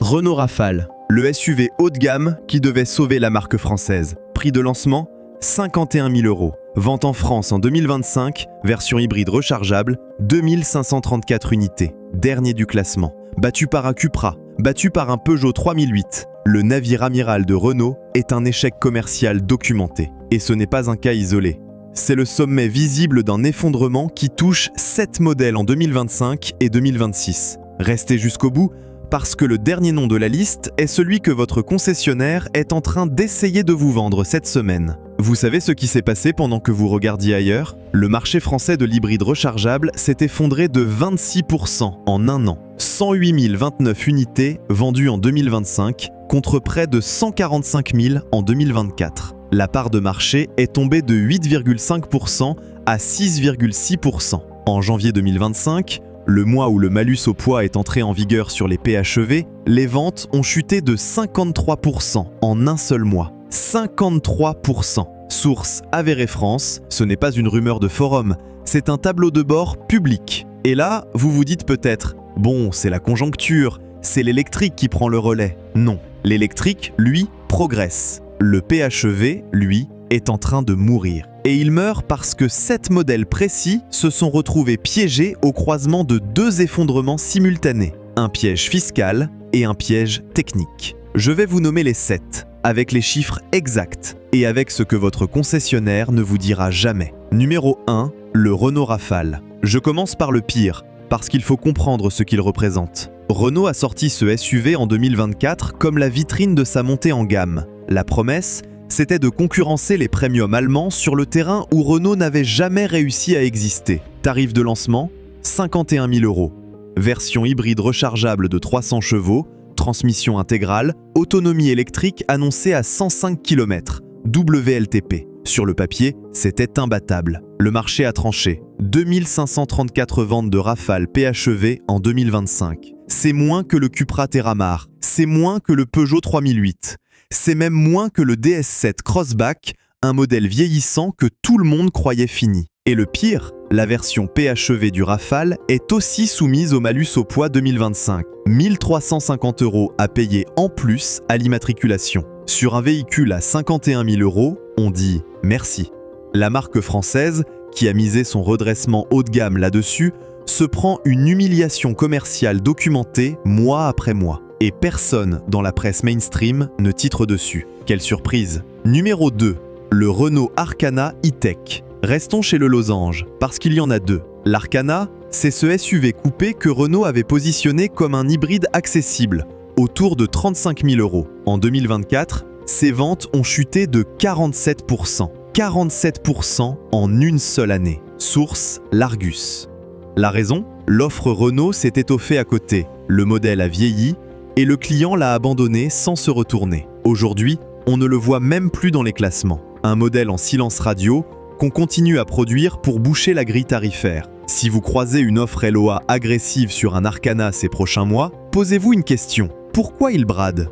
Renault Rafale, le SUV haut de gamme qui devait sauver la marque française. Prix de lancement 51 000 €. Vente en France en 2025, version hybride rechargeable, 2534 unités. Dernier du classement. Battu par un Cupra, battu par un Peugeot 3008. Le navire amiral de Renault est un échec commercial documenté. Et ce n'est pas un cas isolé. C'est le sommet visible d'un effondrement qui touche 7 modèles en 2025 et 2026. Restez jusqu'au bout, parce que le dernier nom de la liste est celui que votre concessionnaire est en train d'essayer de vous vendre cette semaine. Vous savez ce qui s'est passé pendant que vous regardiez ailleurs? Le marché français de l'hybride rechargeable s'est effondré de 26% en un an. 108 029 unités vendues en 2025 contre près de 145 000 en 2024. La part de marché est tombée de 8,5% à 6,6%. En janvier 2025, le mois où le malus au poids est entré en vigueur sur les PHEV, les ventes ont chuté de 53% en un seul mois. 53%. Source Avéré France, ce n'est pas une rumeur de forum, c'est un tableau de bord public. Et là, vous vous dites peut-être, bon, c'est la conjoncture, c'est l'électrique qui prend le relais. Non, l'électrique, lui, progresse. Le PHEV, lui, est en train de mourir. Et il meurt parce que 7 modèles précis se sont retrouvés piégés au croisement de 2 effondrements simultanés. Un piège fiscal et un piège technique. Je vais vous nommer les 7, avec les chiffres exacts et avec ce que votre concessionnaire ne vous dira jamais. Numéro 1, le Renault Rafale. Je commence par le pire, parce qu'il faut comprendre ce qu'il représente. Renault a sorti ce SUV en 2024 comme la vitrine de sa montée en gamme. La promesse, c'était de concurrencer les premiums allemands sur le terrain où Renault n'avait jamais réussi à exister. Tarif de lancement, 51 000 €. Version hybride rechargeable de 300 chevaux, transmission intégrale, autonomie électrique annoncée à 105 km, WLTP. Sur le papier, c'était imbattable. Le marché a tranché. 2534 ventes de Rafale PHEV en 2025. C'est moins que le Cupra Terramar. C'est moins que le Peugeot 3008. C'est même moins que le DS7 Crossback, un modèle vieillissant que tout le monde croyait fini. Et le pire, la version PHEV du Rafale est aussi soumise au malus au poids 2025. 1 350 € à payer en plus à l'immatriculation. Sur un véhicule à 51 000 €, on dit merci. La marque française, qui a misé son redressement haut de gamme là-dessus, se prend une humiliation commerciale documentée mois après mois. Et personne dans la presse mainstream ne titre dessus. Quelle surprise! Numéro 2, le Renault Arkana E-Tech. Restons chez le losange, parce qu'il y en a deux. L'Arkana, c'est ce SUV coupé que Renault avait positionné comme un hybride accessible, autour de 35 000 €. En 2024, ses ventes ont chuté de 47%. 47% en une seule année. Source l'Argus. La raison? L'offre Renault s'est étoffée à côté. Le modèle a vieilli, et le client l'a abandonné sans se retourner. Aujourd'hui, on ne le voit même plus dans les classements. Un modèle en silence radio qu'on continue à produire pour boucher la grille tarifaire. Si vous croisez une offre LOA agressive sur un Arkana ces prochains mois, posez-vous une question. Pourquoi il brade?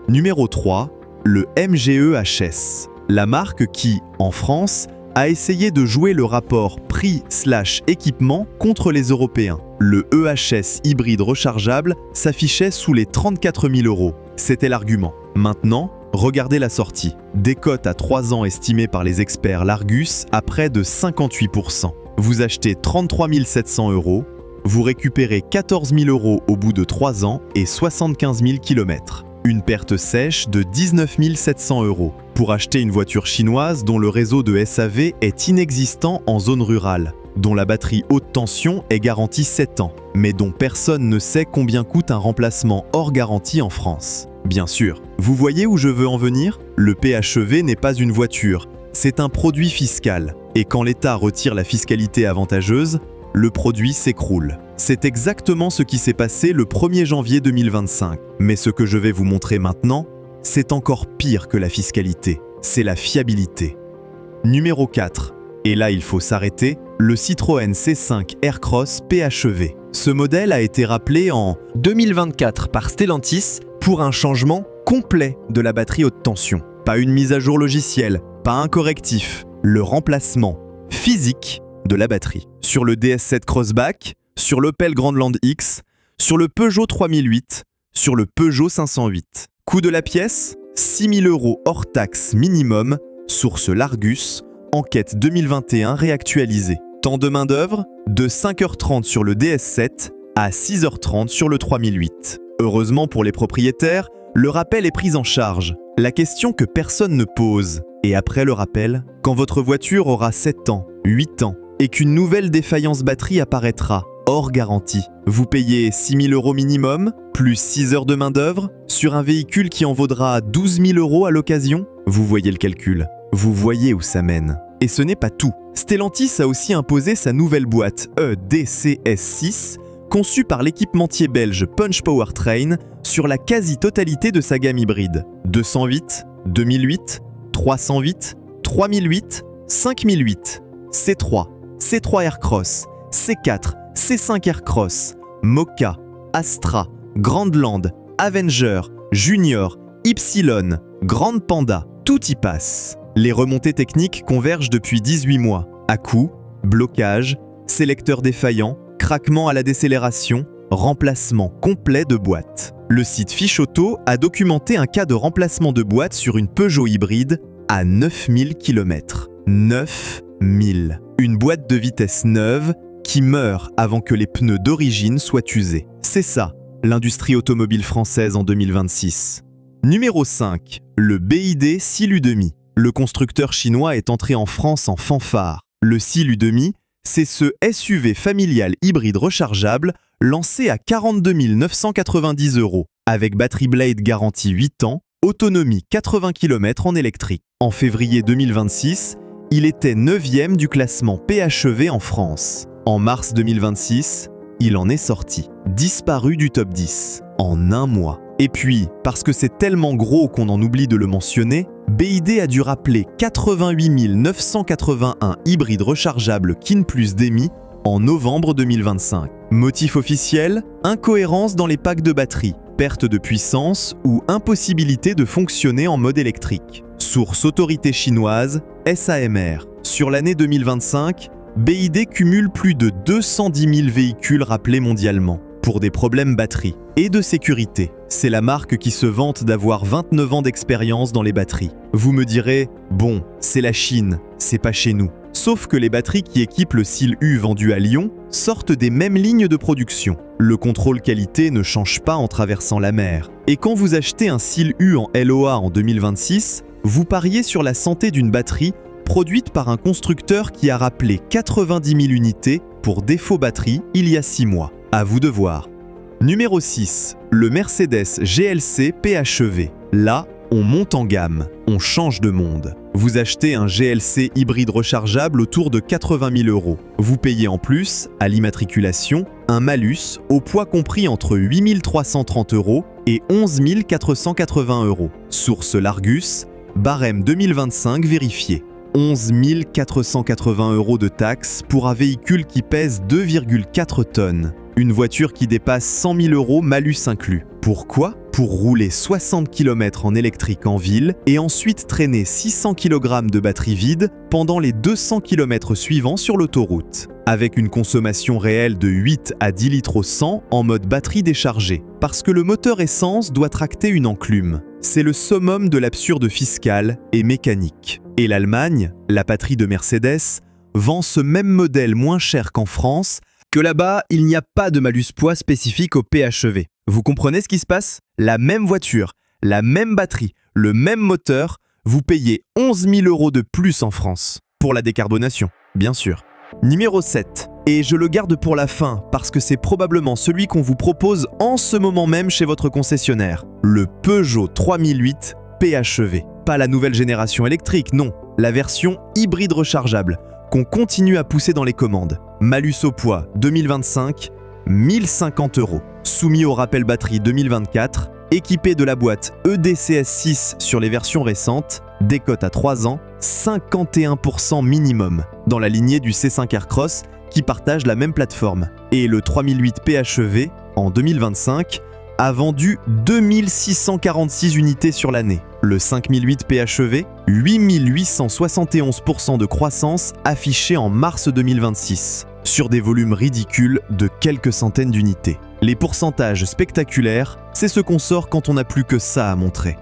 Numéro 3, le MGE HS. La marque qui, en France, a essayé de jouer le rapport prix/équipement contre les Européens. Le EHS hybride rechargeable s'affichait sous les 34 000 €. C'était l'argument. Maintenant, regardez la sortie. Décote à 3 ans estimée par les experts l'Argus à près de 58%. Vous achetez 33 700 €, vous récupérez 14 000 € au bout de 3 ans et 75 000 km. Une perte sèche de 19 700 € pour acheter une voiture chinoise dont le réseau de SAV est inexistant en zone rurale, dont la batterie haute tension est garantie 7 ans, mais dont personne ne sait combien coûte un remplacement hors garantie en France. Bien sûr, vous voyez où je veux en venir? Le PHEV n'est pas une voiture, c'est un produit fiscal. Et quand l'État retire la fiscalité avantageuse, le produit s'écroule. C'est exactement ce qui s'est passé le 1er janvier 2025. Mais ce que je vais vous montrer maintenant, c'est encore pire que la fiscalité. C'est la fiabilité. Numéro 4. Et là, il faut s'arrêter, le Citroën C5 Aircross PHEV. Ce modèle a été rappelé en 2024 par Stellantis pour un changement complet de la batterie haute tension. Pas une mise à jour logicielle, pas un correctif, le remplacement physique de la batterie. Sur le DS7 Crossback, sur l'Opel Grandland X, sur le Peugeot 3008, sur le Peugeot 508. Coût de la pièce, 6 000 € hors taxe minimum, source L'Argus, enquête 2021 réactualisée. Temps de main-d'œuvre, de 5h30 sur le DS7 à 6h30 sur le 3008. Heureusement pour les propriétaires, le rappel est pris en charge. La question que personne ne pose, et après le rappel, quand votre voiture aura 7 ans, 8 ans, et qu'une nouvelle défaillance batterie apparaîtra, hors garantie, vous payez 6 000 € minimum, plus 6 heures de main-d'œuvre, sur un véhicule qui en vaudra 12 000 € à l'occasion? Vous voyez le calcul, vous voyez où ça mène. Et ce n'est pas tout. Stellantis a aussi imposé sa nouvelle boîte EDCS6, conçue par l'équipementier belge Punch Powertrain, sur la quasi-totalité de sa gamme hybride. 208, 2008, 308, 3008, 5008, C3, C3 Aircross, C4, C5 Aircross, Mocha, Astra, Grandland, Avenger, Junior, Ypsilon, Grande Panda, tout y passe. Les remontées techniques convergent depuis 18 mois. À-coups, blocage, sélecteur défaillant, craquement à la décélération, remplacement complet de boîte. Le site Fiche Auto a documenté un cas de remplacement de boîte sur une Peugeot hybride à 9000 km. 9000. Une boîte de vitesse neuve qui meurt avant que les pneus d'origine soient usés. C'est ça, l'industrie automobile française en 2026. Numéro 5. Le BYD Silu-Demi. Le constructeur chinois est entré en France en fanfare. Le Silu-Demi, c'est ce SUV familial hybride rechargeable lancé à 42 990 €, avec batterie Blade garantie 8 ans, autonomie 80 km en électrique. En février 2026, il était 9e du classement PHEV en France. En mars 2026, il en est sorti, disparu du top 10, en un mois. Et puis, parce que c'est tellement gros qu'on en oublie de le mentionner, BYD a dû rappeler 88 981 hybrides rechargeables Kin Plus DEMI en novembre 2025. Motif officiel, incohérence dans les packs de batterie, perte de puissance ou impossibilité de fonctionner en mode électrique. Source autorité chinoise, SAMR. Sur l'année 2025, BYD cumule plus de 210 000 véhicules rappelés mondialement pour des problèmes batterie et de sécurité. C'est la marque qui se vante d'avoir 29 ans d'expérience dans les batteries. Vous me direz, bon, c'est la Chine, c'est pas chez nous. Sauf que les batteries qui équipent le Silu vendu à Lyon sortent des mêmes lignes de production. Le contrôle qualité ne change pas en traversant la mer. Et quand vous achetez un Silu en LOA en 2026, vous pariez sur la santé d'une batterie produite par un constructeur qui a rappelé 90 000 unités pour défaut batterie il y a 6 mois. À vous de voir. Numéro 6. Le Mercedes GLC PHEV. Là, on monte en gamme, on change de monde. Vous achetez un GLC hybride rechargeable autour de 80 000 €. Vous payez en plus, à l'immatriculation, un malus au poids compris entre 8 330 € et 11 480 €. Source L'Argus, barème 2025 vérifié. 11 480 € de taxes pour un véhicule qui pèse 2,4 tonnes. Une voiture qui dépasse 100 000 € malus inclus. Pourquoi ? Pour rouler 60 km en électrique en ville et ensuite traîner 600 kg de batterie vide pendant les 200 km suivants sur l'autoroute. Avec une consommation réelle de 8 à 10 litres au 100 en mode batterie déchargée. Parce que le moteur essence doit tracter une enclume. C'est le summum de l'absurde fiscal et mécanique. Et l'Allemagne, la patrie de Mercedes, vend ce même modèle moins cher qu'en France, que là-bas, il n'y a pas de malus poids spécifique au PHEV. Vous comprenez ce qui se passe ? La même voiture, la même batterie, le même moteur, vous payez 11 000 € de plus en France. Pour la décarbonation, bien sûr. Numéro 7. Et je le garde pour la fin parce que c'est probablement celui qu'on vous propose en ce moment même chez votre concessionnaire. Le Peugeot 3008 PHEV. Pas la nouvelle génération électrique, non. La version hybride rechargeable qu'on continue à pousser dans les commandes. Malus au poids 2025, 1050 €. Soumis au rappel batterie 2024, équipé de la boîte EDCS6 sur les versions récentes, décote à 3 ans, 51% minimum, dans la lignée du C5 Aircross qui partage la même plateforme. Et le 3008 PHEV, en 2025, a vendu 2646 unités sur l'année. Le 5008 PHEV, 8871% de croissance affichée en mars 2026, sur des volumes ridicules de quelques centaines d'unités. Les pourcentages spectaculaires, c'est ce qu'on sort quand on n'a plus que ça à montrer.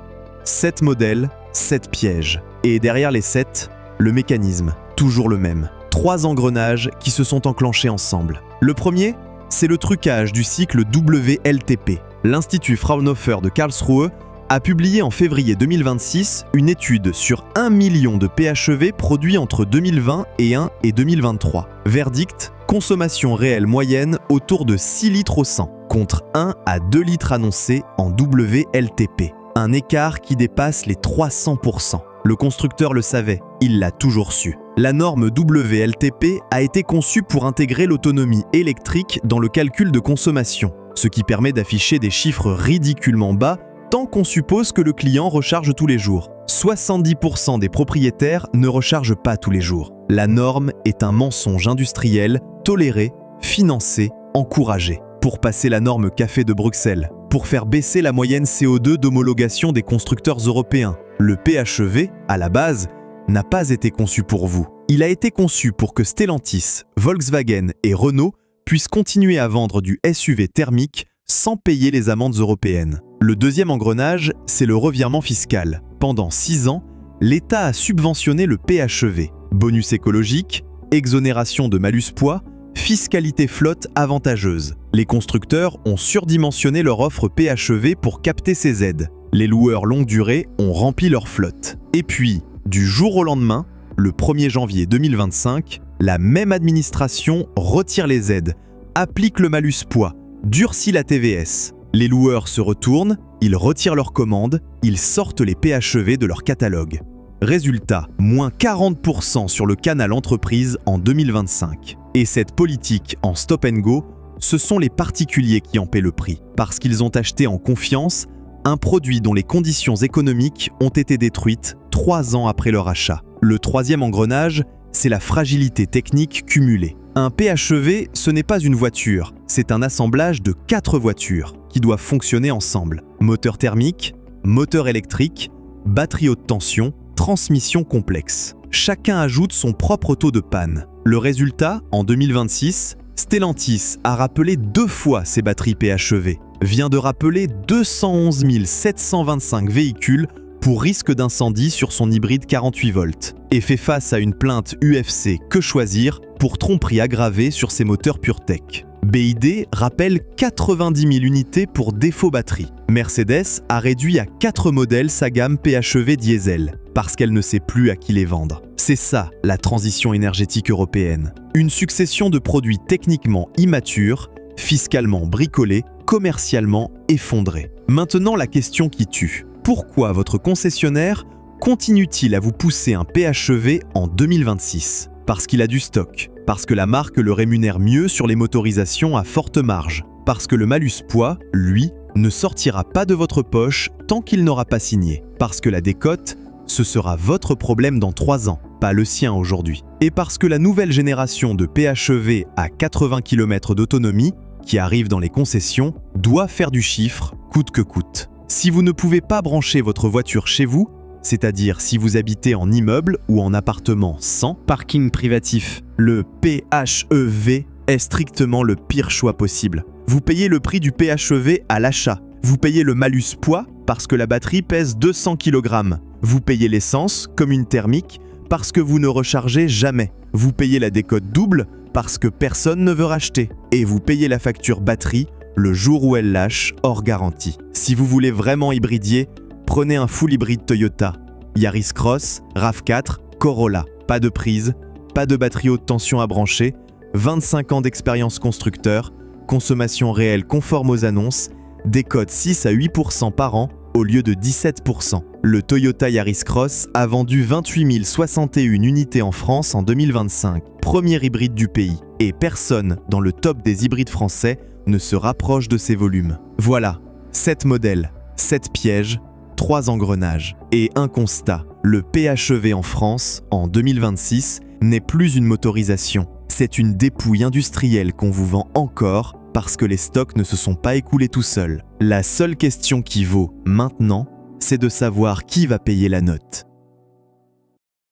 7 modèles, 7 pièges. Et derrière les 7, le mécanisme, toujours le même. 3 engrenages qui se sont enclenchés ensemble. Le premier, c'est le trucage du cycle WLTP. L'Institut Fraunhofer de Karlsruhe a publié en février 2026 une étude sur 1 million de PHEV produits entre 2021 et 2023. Verdict, consommation réelle moyenne autour de 6 litres au 100, contre 1 à 2 litres annoncés en WLTP. Un écart qui dépasse les 300%. Le constructeur le savait, il l'a toujours su. La norme WLTP a été conçue pour intégrer l'autonomie électrique dans le calcul de consommation, ce qui permet d'afficher des chiffres ridiculement bas tant qu'on suppose que le client recharge tous les jours. 70% des propriétaires ne rechargent pas tous les jours. La norme est un mensonge industriel, toléré, financé, encouragé. Pour passer la norme café de Bruxelles, pour faire baisser la moyenne CO2 d'homologation des constructeurs européens. Le PHEV, à la base, n'a pas été conçu pour vous. Il a été conçu pour que Stellantis, Volkswagen et Renault puissent continuer à vendre du SUV thermique sans payer les amendes européennes. Le deuxième engrenage, c'est le revirement fiscal. Pendant 6 ans, l'État a subventionné le PHEV. Bonus écologique, exonération de malus poids, fiscalité flotte avantageuse. Les constructeurs ont surdimensionné leur offre PHEV pour capter ces aides. Les loueurs longue durée ont rempli leur flotte. Et puis, du jour au lendemain, le 1er janvier 2025, la même administration retire les aides, applique le malus poids, durcit la TVS. Les loueurs se retournent, ils retirent leurs commandes, ils sortent les PHEV de leur catalogue. Résultat, moins 40% sur le canal entreprise en 2025. Et cette politique en stop and go, ce sont les particuliers qui en paient le prix, parce qu'ils ont acheté en confiance un produit dont les conditions économiques ont été détruites 3 ans après leur achat. Le troisième engrenage, c'est la fragilité technique cumulée. Un PHEV, ce n'est pas une voiture, c'est un assemblage de 4 voitures qui doivent fonctionner ensemble. Moteur thermique, moteur électrique, batterie haute tension, transmission complexe. Chacun ajoute son propre taux de panne. Le résultat, en 2026, Stellantis a rappelé 2 fois ses batteries PHEV, vient de rappeler 211 725 véhicules pour risque d'incendie sur son hybride 48 volts et fait face à une plainte UFC Que Choisir pour tromperie aggravée sur ses moteurs PureTech. BYD rappelle 90 000 unités pour défaut batterie. Mercedes a réduit à 4 modèles sa gamme PHEV diesel parce qu'elle ne sait plus à qui les vendre. C'est ça la transition énergétique européenne. Une succession de produits techniquement immatures, fiscalement bricolés, commercialement effondrés. Maintenant la question qui tue. Pourquoi votre concessionnaire continue-t-il à vous pousser un PHEV en 2026 ? Parce qu'il a du stock, parce que la marque le rémunère mieux sur les motorisations à forte marge, parce que le malus poids, lui, ne sortira pas de votre poche tant qu'il n'aura pas signé, parce que la décote, ce sera votre problème dans 3 ans, pas le sien aujourd'hui, et parce que la nouvelle génération de PHEV à 80 km d'autonomie, qui arrive dans les concessions, doit faire du chiffre, coûte que coûte. Si vous ne pouvez pas brancher votre voiture chez vous, c'est-à-dire si vous habitez en immeuble ou en appartement sans parking privatif, le PHEV est strictement le pire choix possible. Vous payez le prix du PHEV à l'achat. Vous payez le malus poids parce que la batterie pèse 200 kg. Vous payez l'essence comme une thermique parce que vous ne rechargez jamais. Vous payez la décote double parce que personne ne veut racheter. Et vous payez la facture batterie le jour où elle lâche hors garantie. Si vous voulez vraiment hybridier, prenez un full hybride Toyota. Yaris Cross, RAV4, Corolla. Pas de prise, pas de batterie haute tension à brancher, 25 ans d'expérience constructeur, consommation réelle conforme aux annonces, décote 6 à 8% par an au lieu de 17%. Le Toyota Yaris Cross a vendu 28 061 unités en France en 2025, premier hybride du pays, et personne dans le top des hybrides français ne se rapproche de ces volumes. Voilà, 7 modèles, 7 pièges, 3 engrenages et un constat. Le PHEV en France, en 2026, n'est plus une motorisation. C'est une dépouille industrielle qu'on vous vend encore parce que les stocks ne se sont pas écoulés tout seuls. La seule question qui vaut maintenant, c'est de savoir qui va payer la note.